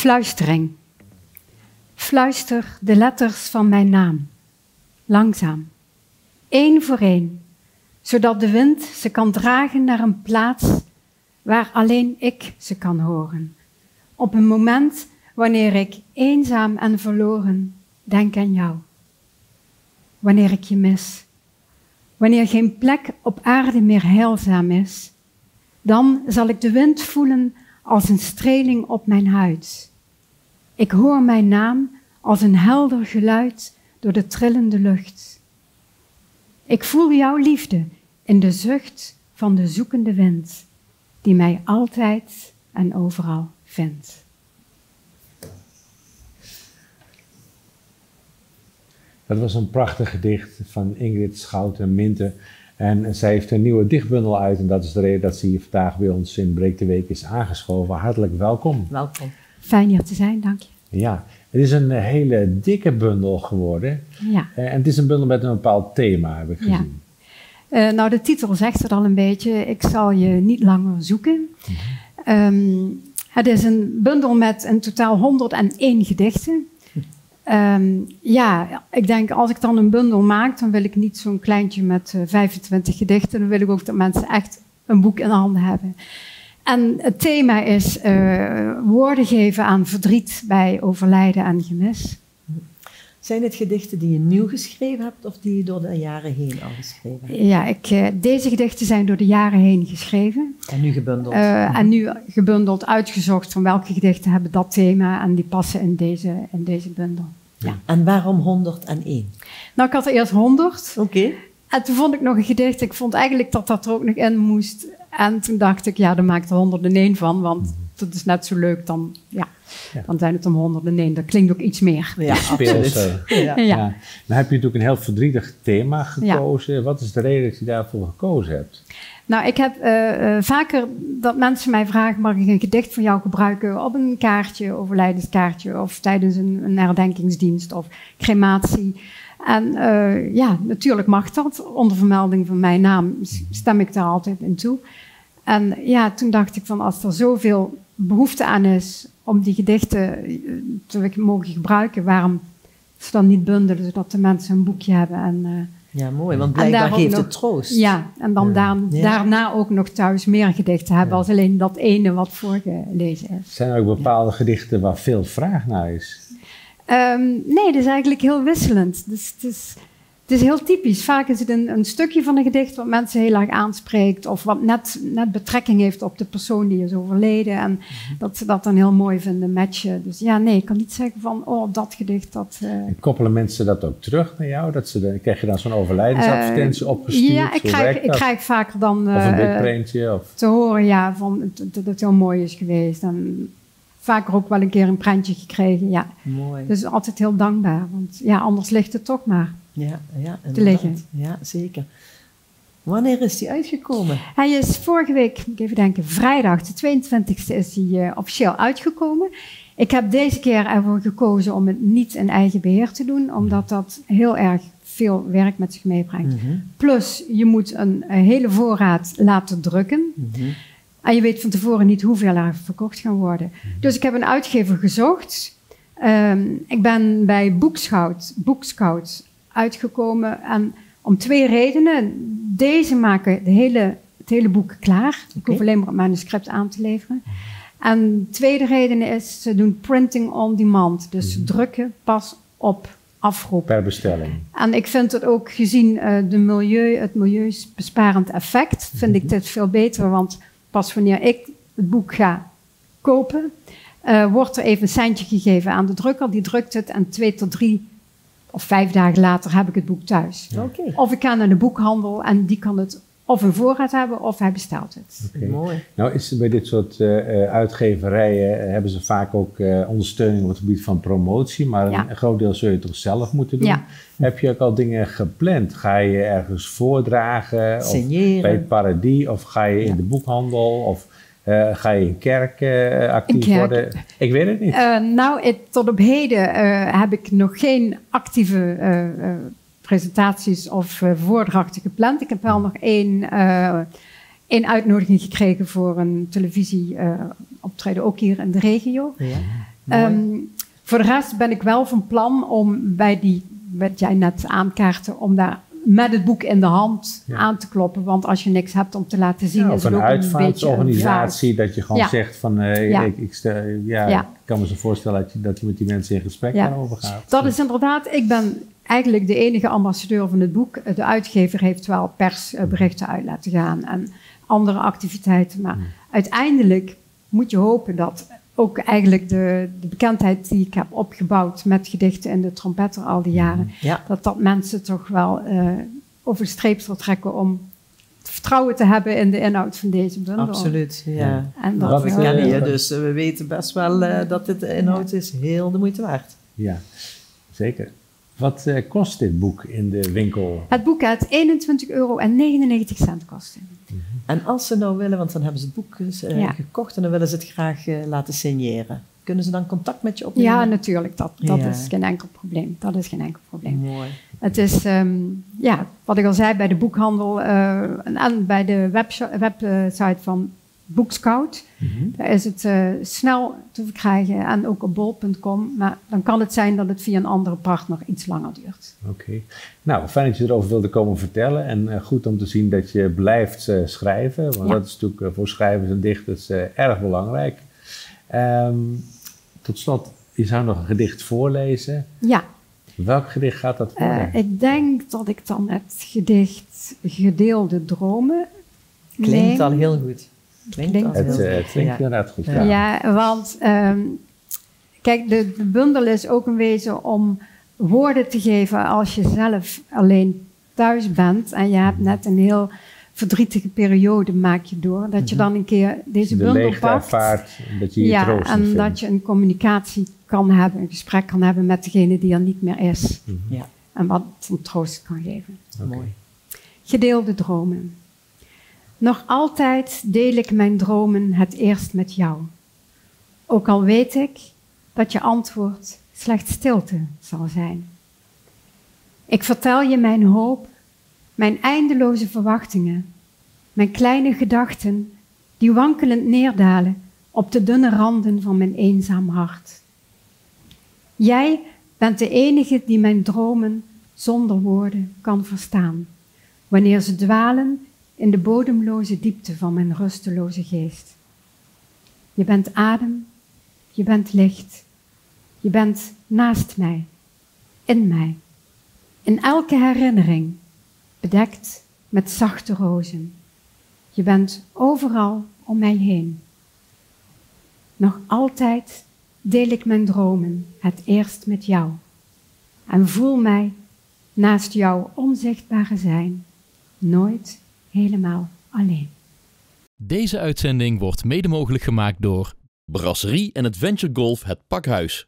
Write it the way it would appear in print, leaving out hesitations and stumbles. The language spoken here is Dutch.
Fluistering. Fluister de letters van mijn naam. Langzaam. Eén voor één. Zodat de wind ze kan dragen naar een plaats waar alleen ik ze kan horen. Op een moment wanneer ik eenzaam en verloren denk aan jou. Wanneer ik je mis. Wanneer geen plek op aarde meer heilzaam is. Dan zal ik de wind voelen als een streling op mijn huid. Ik hoor mijn naam als een helder geluid door de trillende lucht. Ik voel jouw liefde in de zucht van de zoekende wind, die mij altijd en overal vindt. Dat was een prachtig gedicht van Ingrid Schouten-Minte. En zij heeft een nieuwe dichtbundel uit en dat is de reden dat ze hier vandaag bij ons in Breek de Week is aangeschoven. Hartelijk welkom. Welkom. Fijn hier te zijn, dank je. Ja, het is een hele dikke bundel geworden. Ja. En het is een bundel met een bepaald thema, heb ik gezien. Ja. Nou, de titel zegt het al een beetje. Ik zal je niet langer zoeken. Het is een bundel met in totaal 101 gedichten. Ja, ik denk als ik dan een bundel maak, dan wil ik niet zo'n kleintje met 25 gedichten. Dan wil ik ook dat mensen echt een boek in handen hebben. En het thema is woorden geven aan verdriet bij overlijden en gemis. Zijn het gedichten die je nieuw geschreven hebt of die je door de jaren heen al geschreven hebt? Ja, deze gedichten zijn door de jaren heen geschreven. En nu gebundeld? En nu gebundeld, uitgezocht van welke gedichten hebben dat thema en die passen in deze bundel. Ja. En waarom 101? Nou, ik had er eerst 100. Oké. En toen vond ik nog een gedicht. Ik vond eigenlijk dat dat er ook nog in moest. En toen dacht ik, ja, dan maak ik er 101 van. Want dat is net zo leuk. Dan zijn het om 101. Dat klinkt ook iets meer. Ja, absoluut. Ja. Dan heb je natuurlijk een heel verdrietig thema gekozen. Ja. Wat is de reden dat je daarvoor gekozen hebt? Nou, ik heb vaker dat mensen mij vragen, mag ik een gedicht van jou gebruiken op een kaartje, overlijdenskaartje, of tijdens een herdenkingsdienst of crematie. En natuurlijk mag dat. Onder vermelding van mijn naam stem ik daar altijd in toe. En ja, toen dacht ik van als er zoveel behoefte aan is om die gedichten te mogen gebruiken, waarom ze dan niet bundelen, zodat de mensen een boekje hebben en... Ja, mooi, want blijkbaar geeft het troost. Ja, en dan daarna ook nog thuis meer gedichten hebben als alleen dat ene wat voorgelezen is. Zijn er ook bepaalde gedichten waar veel vraag naar is? Nee, dat is eigenlijk heel wisselend. Dus het is heel typisch. Vaak is het een stukje van een gedicht wat mensen heel erg aanspreekt of wat net betrekking heeft op de persoon die is overleden en dat ze dat dan heel mooi vinden matchen. Dus ja, nee, ik kan niet zeggen van, oh, dat gedicht, dat... En koppelen mensen dat ook terug naar jou? Krijg je dan zo'n overlijdensadvertentie opgestuurd? Ja, ik krijg vaker dan... of een witprintje? Of... Te horen, ja, dat het heel mooi is geweest. En vaker ook wel een keer een prentje gekregen, ja. Mooi. Dus altijd heel dankbaar, want ja, anders ligt het toch maar. Ja, te liggen. Ja, zeker. Wanneer is die uitgekomen? Hij is vorige week, moet ik even denken, vrijdag, de 22e is hij officieel uitgekomen. Ik heb deze keer ervoor gekozen om het niet in eigen beheer te doen, omdat dat heel erg veel werk met zich meebrengt. Plus, je moet een hele voorraad laten drukken. En je weet van tevoren niet hoeveel er verkocht gaan worden. Dus ik heb een uitgever gezocht. Ik ben bij Boekscout uitgekomen en om 2 redenen. Deze maken het hele boek klaar. Ik hoef alleen maar het manuscript aan te leveren. En de tweede reden is, ze doen printing on demand. Dus drukken pas op afroep. Per bestelling. En ik vind het ook gezien het milieubesparend effect, vind ik dit veel beter. Want pas wanneer ik het boek ga kopen, wordt er even een centje gegeven aan de drukker. Die drukt het en 2 tot 3 of 5 dagen later heb ik het boek thuis. Okay. Of ik ga naar de boekhandel en die kan het of in voorraad hebben of hij bestelt het. Mooi. Nou is bij dit soort uitgeverijen hebben ze vaak ook ondersteuning op het gebied van promotie, maar een groot deel zul je toch zelf moeten doen. Ja. Heb je ook al dingen gepland? Ga je ergens voordragen? Signeren. Of bij het Paradis? Of ga je in de boekhandel? Of ga je in kerk actief worden? Ik weet het niet. Tot op heden heb ik nog geen actieve presentaties of voordrachten gepland. Ik heb wel nog één uitnodiging gekregen voor een televisieoptreden, ook hier in de regio. Ja. Voor de rest ben ik wel van plan om bij die, wat jij net aankaartte, om daar met het boek in de hand aan te kloppen. Want als je niks hebt om te laten zien, is het ook een beetje een uitvaartsorganisatie, dat je gewoon zegt van, ik kan me zo voorstellen dat je met die mensen in gesprek daarover gaat. Dat is inderdaad, ik ben eigenlijk de enige ambassadeur van het boek. De uitgever heeft wel persberichten uit laten gaan en andere activiteiten. Maar uiteindelijk moet je hopen dat ook eigenlijk de bekendheid die ik heb opgebouwd met gedichten in de trompetter al die jaren, dat mensen toch wel over de streep zal trekken om vertrouwen te hebben in de inhoud van deze bundel. Absoluut, ja. En dat we kennen je, dus we weten best wel dat dit de inhoud is heel de moeite waard. Ja, zeker. Wat kost dit boek in de winkel? Het boek gaat €21,99 kosten. En als ze nou willen, want dan hebben ze het boek gekocht en dan willen ze het graag laten signeren. Kunnen ze dan contact met je opnemen? Ja, natuurlijk. Dat is geen enkel probleem. Dat is geen enkel probleem. Mooi. Het is, wat ik al zei, bij de boekhandel en bij de website van Bookscout. Daar is het snel te verkrijgen en ook op bol.com. Maar dan kan het zijn dat het via een andere partner iets langer duurt. Oké. Nou, fijn dat je erover wilde komen vertellen. En goed om te zien dat je blijft schrijven. Want dat is natuurlijk voor schrijvers en dichters erg belangrijk. Tot slot, je zou nog een gedicht voorlezen. Ja. Welk gedicht gaat dat worden? Ik denk dat ik dan het gedicht Gedeelde Dromen Klinkt al heel goed. Het klinkt inderdaad goed. Ja, want kijk, de bundel is ook een wezen om woorden te geven als je zelf alleen thuis bent en je hebt net een heel verdrietige periode maak je door, dat je dan een keer deze bundel pakt. Ervaart, dat je je troost en dat je een communicatie kan hebben, een gesprek kan hebben met degene die er niet meer is. En wat een troost kan geven. Mooi. Gedeelde dromen. Nog altijd deel ik mijn dromen het eerst met jou. Ook al weet ik dat je antwoord slechts stilte zal zijn. Ik vertel je mijn hoop, mijn eindeloze verwachtingen, mijn kleine gedachten die wankelend neerdalen op de dunne randen van mijn eenzaam hart. Jij bent de enige die mijn dromen zonder woorden kan verstaan, wanneer ze dwalen in de bodemloze diepte van mijn rusteloze geest. Je bent adem, je bent licht, je bent naast mij, in elke herinnering, bedekt met zachte rozen. Je bent overal om mij heen. Nog altijd deel ik mijn dromen het eerst met jou en voel mij naast jouw onzichtbare zijn nooit helemaal alleen. Deze uitzending wordt mede mogelijk gemaakt door Brasserie en Adventure Golf Het Pakhuis.